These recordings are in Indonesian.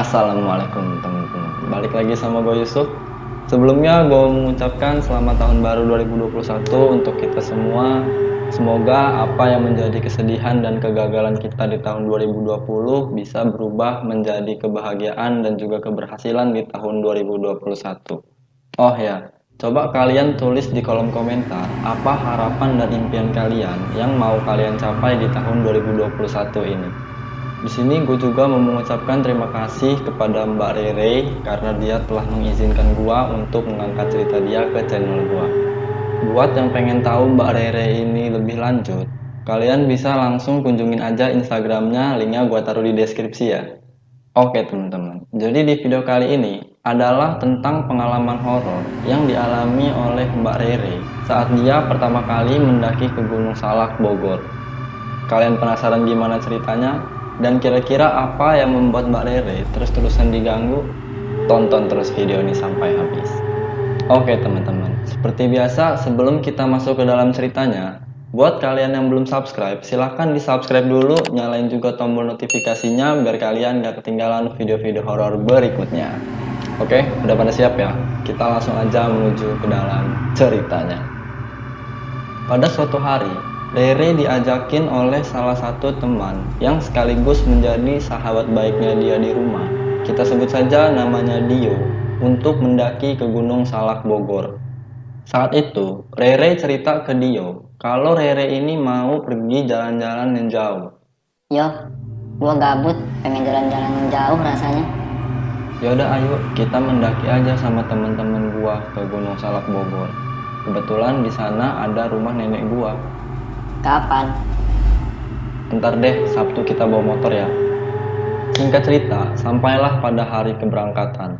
Assalamualaikum teman-teman. Balik lagi sama gue Yusuf. Sebelumnya gue mengucapkan selamat tahun baru 2021 untuk kita semua. Semoga apa yang menjadi kesedihan dan kegagalan kita di tahun 2020 bisa berubah menjadi kebahagiaan dan juga keberhasilan di tahun 2021. Oh ya, coba kalian tulis di kolom komentar apa harapan dan impian kalian yang mau kalian capai di tahun 2021 ini. Di sini gue juga mau mengucapkan terima kasih kepada Mbak Rere karena dia telah mengizinkan gua untuk mengangkat cerita dia ke channel gua. Buat yang pengen tahu Mbak Rere ini lebih lanjut, kalian bisa langsung kunjungin aja Instagramnya, linknya gua taruh di deskripsi ya. Oke teman-teman, jadi di video kali ini adalah tentang pengalaman horor yang dialami oleh Mbak Rere saat dia pertama kali mendaki ke Gunung Salak, Bogor. Kalian penasaran gimana ceritanya? Dan kira-kira apa yang membuat Mbak Rere terus-terusan diganggu? Tonton terus video ini sampai habis. Oke teman-teman, seperti biasa sebelum kita masuk ke dalam ceritanya, buat kalian yang belum subscribe, silahkan di subscribe dulu, nyalain juga tombol notifikasinya biar kalian gak ketinggalan video-video horor berikutnya. Oke, udah pada siap ya? Kita langsung aja menuju ke dalam ceritanya. Pada suatu hari, Rere diajakin oleh salah satu teman yang sekaligus menjadi sahabat baiknya dia di rumah. Kita sebut saja namanya Dio, untuk mendaki ke Gunung Salak Bogor. Saat itu, Rere cerita ke Dio kalau Rere ini mau pergi jalan-jalan yang jauh. Yo, gua gabut, pengen jalan-jalan jauh rasanya. Yaudah ayo kita mendaki aja sama temen-temen gua ke Gunung Salak Bogor. Kebetulan di sana ada rumah nenek gua. Kapan? Ntar deh, Sabtu kita bawa motor ya. Singkat cerita, sampailah pada hari keberangkatan.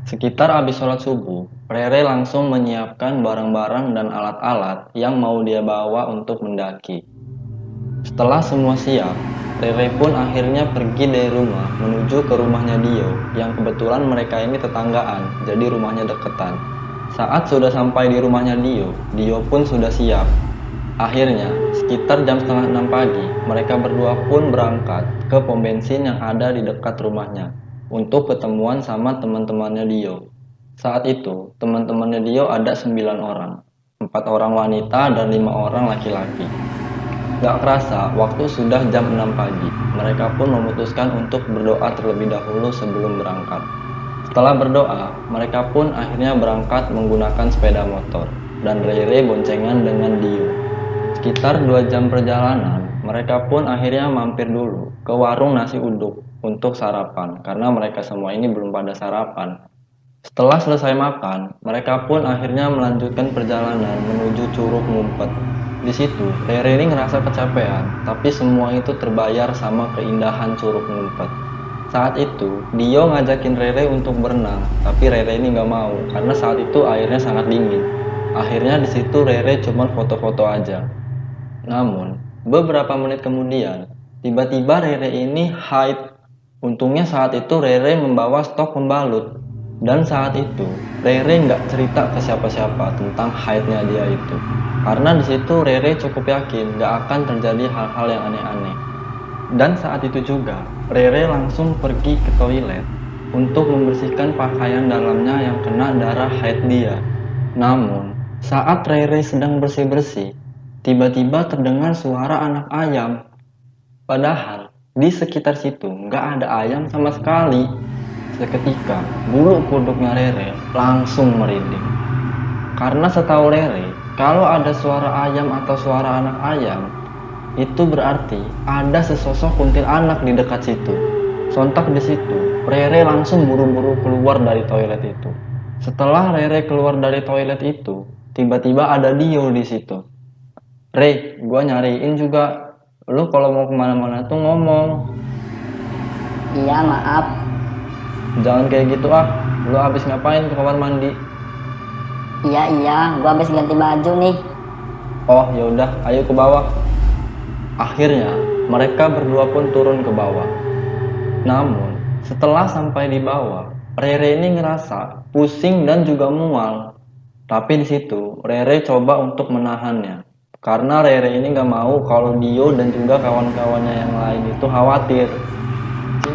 Sekitar habis sholat subuh, Rere langsung menyiapkan barang-barang dan alat-alat yang mau dia bawa untuk mendaki. Setelah semua siap, Rere pun akhirnya pergi dari rumah menuju ke rumahnya Dio, yang kebetulan mereka ini tetanggaan, jadi rumahnya deketan. Saat sudah sampai di rumahnya Dio pun sudah siap. Akhirnya, sekitar jam setengah 6 pagi, mereka berdua pun berangkat ke pom bensin yang ada di dekat rumahnya untuk ketemuan sama teman-temannya Dio. Saat itu, teman-temannya Dio ada 9 orang, 4 orang wanita dan 5 orang laki-laki. Gak kerasa, waktu sudah jam 6 pagi. Mereka pun memutuskan untuk berdoa terlebih dahulu sebelum berangkat. Setelah berdoa, mereka pun akhirnya berangkat menggunakan sepeda motor, dan Rere boncengan dengan Dio. Sekitar 2 jam perjalanan, mereka pun akhirnya mampir dulu ke warung nasi uduk untuk sarapan karena mereka semua ini belum pada sarapan. Setelah selesai makan, mereka pun akhirnya melanjutkan perjalanan menuju Curug Ngumpet. Di situ, Rere ini ngerasa kecapean, tapi semua itu terbayar sama keindahan Curug Ngumpet. Saat itu, Dio ngajakin Rere untuk berenang, tapi Rere ini nggak mau karena saat itu airnya sangat dingin. Akhirnya di situ Rere cuma foto-foto aja. Namun, beberapa menit kemudian, tiba-tiba Rere ini haid. Untungnya saat itu Rere membawa stok pembalut. Dan saat itu, Rere nggak cerita ke siapa-siapa tentang haidnya dia itu. Karena di situ Rere cukup yakin nggak akan terjadi hal-hal yang aneh-aneh. Dan saat itu juga, Rere langsung pergi ke toilet untuk membersihkan pakaian dalamnya yang kena darah haid dia. Namun, saat Rere sedang bersih-bersih, tiba-tiba terdengar suara anak ayam. Padahal di sekitar situ nggak ada ayam sama sekali. Seketika bulu kuduknya Rere langsung merinding. Karena setahu Rere, kalau ada suara ayam atau suara anak ayam, itu berarti ada sesosok kuntilanak di dekat situ. Sontak di situ, Rere langsung buru-buru keluar dari toilet itu. Setelah Rere keluar dari toilet itu, tiba-tiba ada Dio di situ. Re, gua nyariin juga. Lu kalau mau kemana-mana tuh ngomong. Iya, maaf. Jangan kayak gitu ah. Lu habis ngapain ke kamar mandi? Iya, gua habis ganti baju nih. Oh yaudah, ayo ke bawah. Akhirnya, mereka berdua pun turun ke bawah. Namun, setelah sampai di bawah, Rere ini ngerasa pusing dan juga mual. Tapi di situ, Rere coba untuk menahannya. Karena Rere ini gak mau kalau Dio dan juga kawan-kawannya yang lain itu khawatir.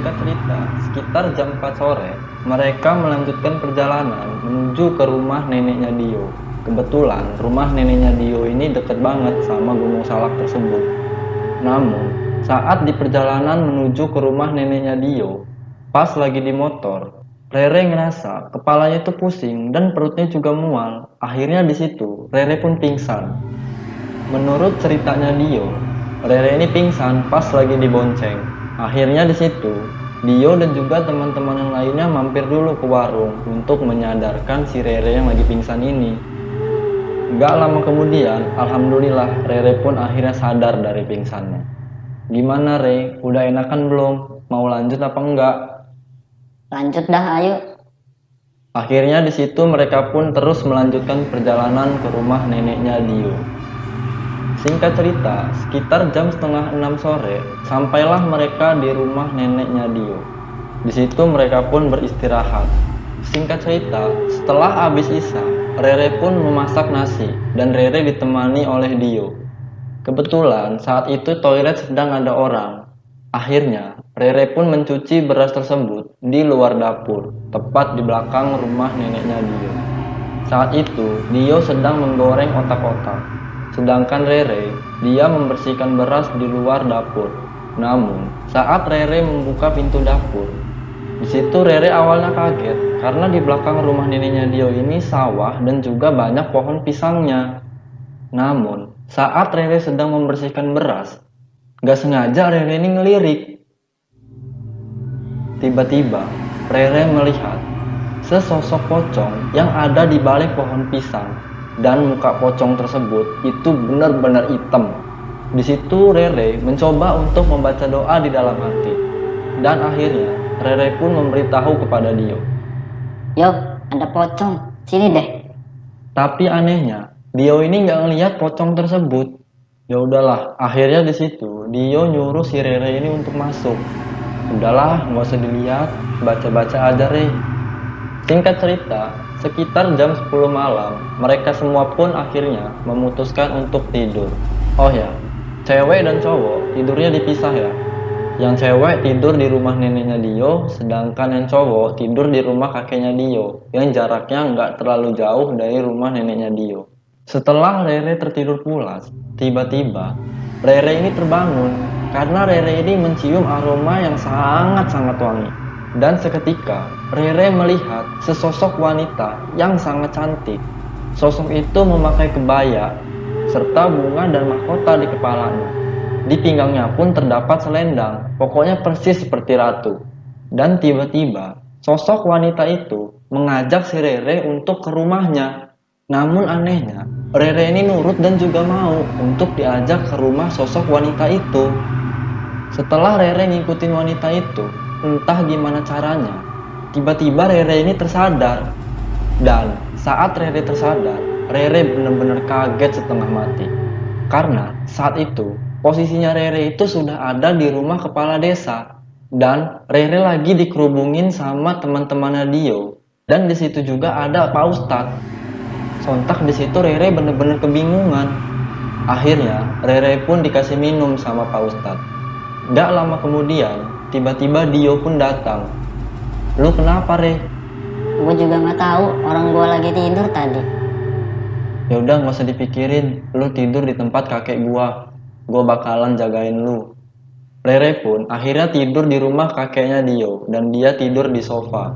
Singkat cerita, sekitar jam 4 sore, mereka melanjutkan perjalanan menuju ke rumah neneknya Dio. Kebetulan, rumah neneknya Dio ini deket banget sama Gunung Salak tersebut. Namun, saat di perjalanan menuju ke rumah neneknya Dio, pas lagi di motor, Rere ngerasa kepalanya tuh pusing dan perutnya juga mual. Akhirnya di situ, Rere pun pingsan. Menurut ceritanya Dio, Rere ini pingsan pas lagi dibonceng. Akhirnya di situ, Dio dan juga teman-teman yang lainnya mampir dulu ke warung untuk menyadarkan si Rere yang lagi pingsan ini. Gak lama kemudian, alhamdulillah Rere pun akhirnya sadar dari pingsannya. Gimana Re, udah enakan belum? Mau lanjut apa enggak? Lanjut dah, ayo. Akhirnya di situ mereka pun terus melanjutkan perjalanan ke rumah neneknya Dio. Singkat cerita, sekitar jam setengah 6 sore, sampailah mereka di rumah neneknya Dio. Di situ mereka pun beristirahat. Singkat cerita, setelah habis isya, Rere pun memasak nasi dan Rere ditemani oleh Dio. Kebetulan saat itu toilet sedang ada orang. Akhirnya, Rere pun mencuci beras tersebut di luar dapur, tepat di belakang rumah neneknya Dio. Saat itu, Dio sedang menggoreng otak-otak. Sedangkan Rere, dia membersihkan beras di luar dapur. Namun, saat Rere membuka pintu dapur, di situ Rere awalnya kaget karena di belakang rumah neneknya Dio ini sawah dan juga banyak pohon pisangnya. Namun, saat Rere sedang membersihkan beras, gak sengaja Rere ini ngelirik. Tiba-tiba, Rere melihat sesosok pocong yang ada di balik pohon pisang. Dan muka pocong tersebut itu benar-benar hitam. Di situ Rere mencoba untuk membaca doa di dalam hati. Dan akhirnya Rere pun memberitahu kepada Dio. Yo, ada pocong. Sini deh. Tapi anehnya, Dio ini nggak ngelihat pocong tersebut. Ya udahlah, akhirnya di situ Dio nyuruh si Rere ini untuk masuk. Udahlah, nggak usah dilihat, baca-baca aja Re. Singkat cerita, sekitar jam 10 malam, mereka semua pun akhirnya memutuskan untuk tidur. Oh ya, cewek dan cowok tidurnya dipisah ya. Yang cewek tidur di rumah neneknya Dio, sedangkan yang cowok tidur di rumah kakeknya Dio, yang jaraknya nggak terlalu jauh dari rumah neneknya Dio. Setelah Rere tertidur pulas, tiba-tiba Rere ini terbangun karena Rere ini mencium aroma yang sangat-sangat wangi. Dan seketika, Rere melihat sesosok wanita yang sangat cantik. Sosok itu memakai kebaya, serta bunga dan mahkota di kepalanya. Di pinggangnya pun terdapat selendang, pokoknya persis seperti ratu. Dan tiba-tiba, sosok wanita itu mengajak si Rere untuk ke rumahnya. Namun anehnya, Rere ini nurut dan juga mau untuk diajak ke rumah sosok wanita itu. Setelah Rere ngikutin wanita itu, entah gimana caranya, tiba-tiba Rere ini tersadar. Dan saat Rere tersadar, Rere benar-benar kaget setengah mati. Karena saat itu, posisinya Rere itu sudah ada di rumah kepala desa. Dan Rere lagi dikerubungin sama teman-temannya Dio. Dan di situ juga ada Pak Ustadz. Sontak di situ Rere benar-benar kebingungan. Akhirnya, Rere pun dikasih minum sama Pak Ustadz. Gak lama kemudian, tiba-tiba Dio pun datang. Lu kenapa Re? Gue juga nggak tahu, orang gue lagi tidur tadi. Ya udah nggak usah dipikirin, lu tidur di tempat kakek gua bakalan jagain lu. Rere pun akhirnya tidur di rumah kakeknya Dio dan dia tidur di sofa.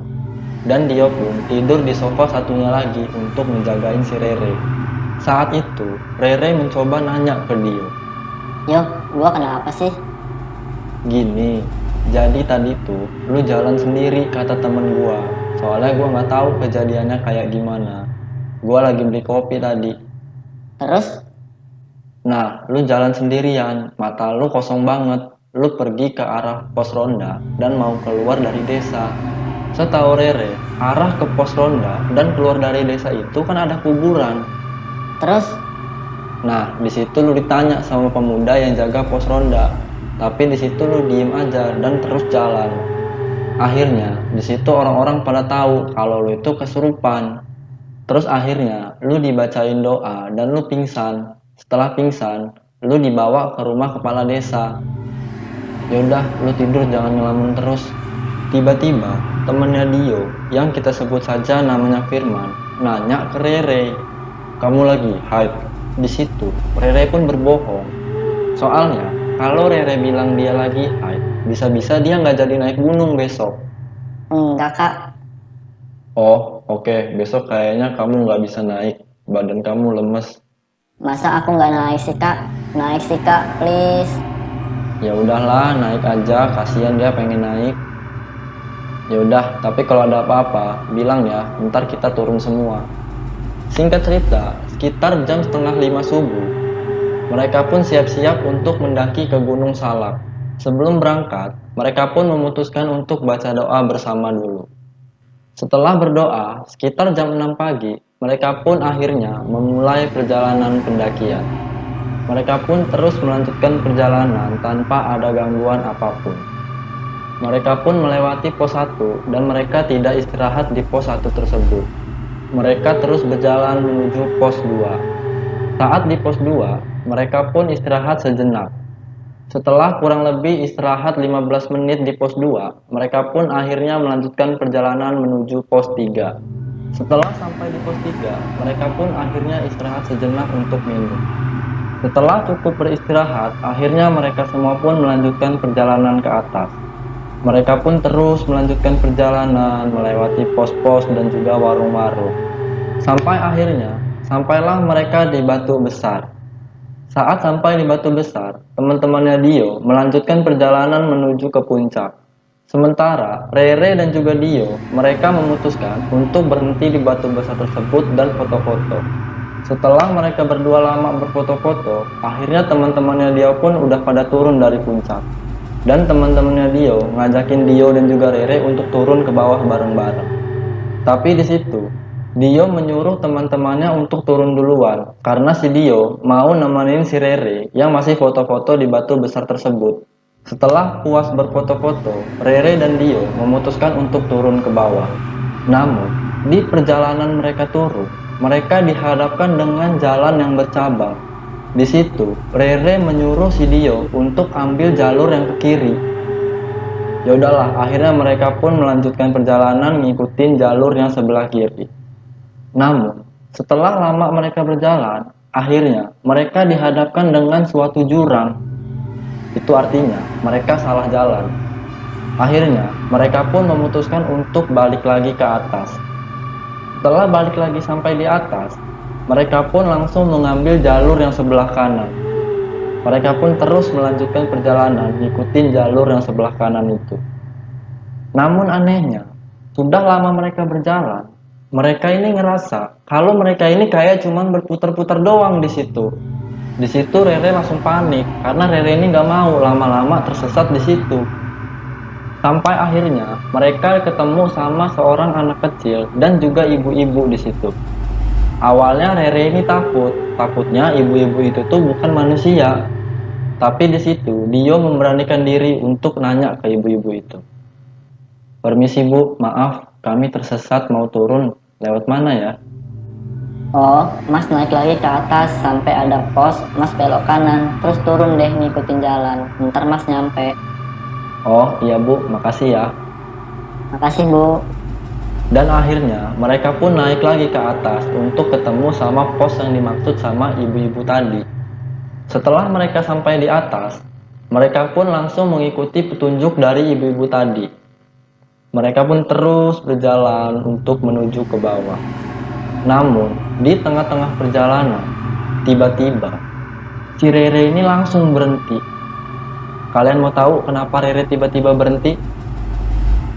Dan Dio pun tidur di sofa satunya lagi untuk menjagain si Rere. Saat itu Rere mencoba nanya ke Dio. Yo, gue kenapa sih? Gini, jadi tadi tuh lu jalan sendiri kata temen gua. Soalnya gua nggak tahu kejadiannya kayak gimana. Gua lagi beli kopi tadi. Terus? Nah, lu jalan sendirian, mata lu kosong banget. Lu pergi ke arah pos ronda dan mau keluar dari desa. Setahu Rere, arah ke pos ronda dan keluar dari desa itu kan ada kuburan. Terus? Nah, di situ lu ditanya sama pemuda yang jaga pos ronda. Tapi di situ lu diem aja dan terus jalan. Akhirnya, di situ orang-orang pada tahu kalau lu itu kesurupan. Terus akhirnya, lu dibacain doa dan lu pingsan. Setelah pingsan, lu dibawa ke rumah kepala desa. Yaudah, lu tidur jangan ngelamun terus. Tiba-tiba, temennya Dio, yang kita sebut saja namanya Firman, nanya ke Rere, "Kamu lagi hype?" Di situ, Rere pun berbohong. Soalnya, kalau Rere bilang dia lagi hype, bisa-bisa dia nggak jadi naik gunung besok. Enggak kak, Oh, oke, besok kayaknya kamu nggak bisa naik. Badan kamu lemes. masa aku nggak naik sih kak? Naik sih kak, please. Ya udahlah, naik aja. Kasihan dia pengen naik. Ya udah, tapi kalau ada apa-apa, bilang ya. Ntar kita turun semua. Singkat cerita, sekitar jam setengah 5 subuh, mereka pun siap-siap untuk mendaki ke Gunung Salak. Sebelum berangkat, mereka pun memutuskan untuk baca doa bersama dulu. Setelah berdoa, sekitar jam 6 pagi, mereka pun akhirnya memulai perjalanan pendakian. Mereka pun terus melanjutkan perjalanan tanpa ada gangguan apapun. Mereka pun melewati pos 1 dan mereka tidak istirahat di pos 1 tersebut. Mereka terus berjalan menuju pos 2. Saat di pos 2, mereka pun istirahat sejenak. Setelah kurang lebih istirahat 15 menit di pos 2, mereka pun akhirnya melanjutkan perjalanan menuju pos 3. Setelah sampai di pos 3, mereka pun akhirnya istirahat sejenak untuk minum. Setelah cukup beristirahat, akhirnya mereka semua pun melanjutkan perjalanan ke atas. Mereka pun terus melanjutkan perjalanan melewati pos-pos dan juga warung-warung. Sampailah mereka di Batu Besar. Saat sampai di Batu Besar, teman-temannya Dio melanjutkan perjalanan menuju ke puncak. Sementara Rere dan juga Dio, mereka memutuskan untuk berhenti di Batu Besar tersebut dan foto-foto. Setelah mereka berdua lama berfoto-foto, akhirnya teman-temannya Dio pun udah pada turun dari puncak. Dan teman-temannya Dio ngajakin Dio dan juga Rere untuk turun ke bawah bareng-bareng. Tapi di situ, Dio menyuruh teman-temannya untuk turun duluan karena si Dio mau nemenin si Rere yang masih foto-foto di batu besar tersebut. Setelah puas berfoto-foto, Rere dan Dio memutuskan untuk turun ke bawah. Namun, di perjalanan mereka turun, mereka dihadapkan dengan jalan yang bercabang. Di situ, Rere menyuruh si Dio untuk ambil jalur yang ke kiri. Ya udahlah, akhirnya mereka pun melanjutkan perjalanan ngikutin jalur yang sebelah kiri. Namun, setelah lama mereka berjalan, akhirnya mereka dihadapkan dengan suatu jurang. Itu artinya mereka salah jalan. Akhirnya, mereka pun memutuskan untuk balik lagi ke atas. Setelah balik lagi sampai di atas, mereka pun langsung mengambil jalur yang sebelah kanan. Mereka pun terus melanjutkan perjalanan ngikutin jalur yang sebelah kanan itu. Namun anehnya, sudah lama mereka berjalan, mereka ini ngerasa kalau mereka ini kayak cuman berputar-putar doang di situ. Di situ Rere langsung panik karena Rere ini nggak mau lama-lama tersesat di situ. Sampai akhirnya mereka ketemu sama seorang anak kecil dan juga ibu-ibu di situ. Awalnya Rere ini takutnya ibu-ibu itu tuh bukan manusia. Tapi di situ Dio memberanikan diri untuk nanya ke ibu-ibu itu. "Permisi Bu, maaf, kami tersesat mau turun. Lewat mana ya?" Oh, mas naik lagi ke atas sampai ada pos, mas belok kanan, terus turun deh ngikutin jalan. Ntar mas nyampe. "Oh iya Bu, makasih ya." Makasih bu. Dan akhirnya mereka pun naik lagi ke atas untuk ketemu sama pos yang dimaksud sama ibu-ibu tadi. Setelah mereka sampai di atas, mereka pun langsung mengikuti petunjuk dari ibu-ibu tadi. Mereka pun terus berjalan untuk menuju ke bawah. Namun, di tengah-tengah perjalanan, tiba-tiba si Rere ini langsung berhenti. Kalian mau tahu kenapa Rere tiba-tiba berhenti?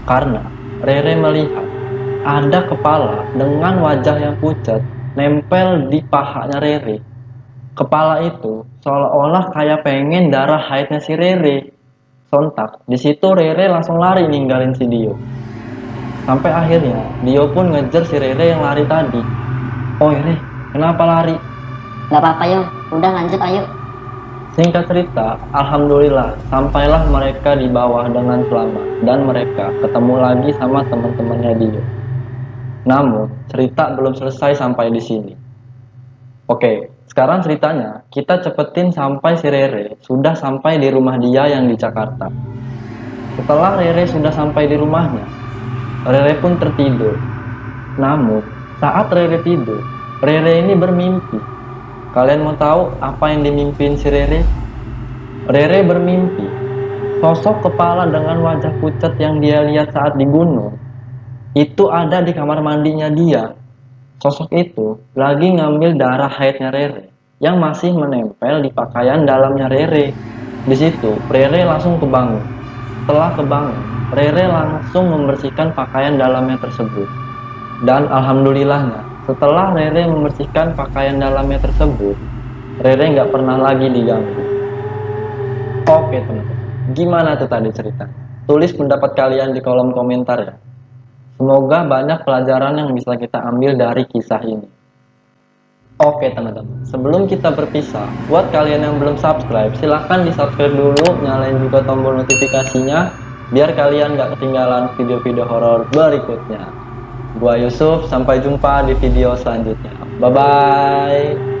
Karena Rere melihat ada kepala dengan wajah yang pucat nempel di pahanya Rere. Kepala itu seolah-olah kayak pengen darah haidnya si Rere. Sontak, di situ Rere langsung lari ninggalin si Dio. Sampai akhirnya Dio pun ngejar si Rere yang lari tadi. "Oh Rere, kenapa lari?" Gak apa-apa yuk, udah lanjut ayo. Singkat cerita, alhamdulillah sampailah mereka di bawah dengan selamat dan mereka ketemu lagi sama teman-temannya Dio. Namun, cerita belum selesai sampai di sini. Oke, sekarang ceritanya kita cepetin sampai si Rere sudah sampai di rumah dia yang di Jakarta. Setelah Rere sudah sampai di rumahnya, Rere pun tertidur. Namun, saat Rere tidur, Rere ini bermimpi. Kalian mau tahu apa yang dimimpiin si Rere? Rere bermimpi, sosok kepala dengan wajah pucat yang dia lihat saat di gunung, itu ada di kamar mandinya dia. Sosok itu lagi ngambil darah haidnya Rere yang masih menempel di pakaian dalamnya Rere. Di situ, Rere langsung kebangun. Setelah kebangun, Rere langsung membersihkan pakaian dalamnya tersebut. Dan alhamdulillahnya, setelah Rere membersihkan pakaian dalamnya tersebut, Rere nggak pernah lagi diganggu. Oke teman-teman, gimana tuh tadi cerita? Tulis pendapat kalian di kolom komentar ya. Semoga banyak pelajaran yang bisa kita ambil dari kisah ini. Oke teman-teman, sebelum kita berpisah, buat kalian yang belum subscribe, silahkan di subscribe dulu, nyalain juga tombol notifikasinya, biar kalian gak ketinggalan video-video horor berikutnya. Gua Yusuf, sampai jumpa di video selanjutnya. Bye-bye.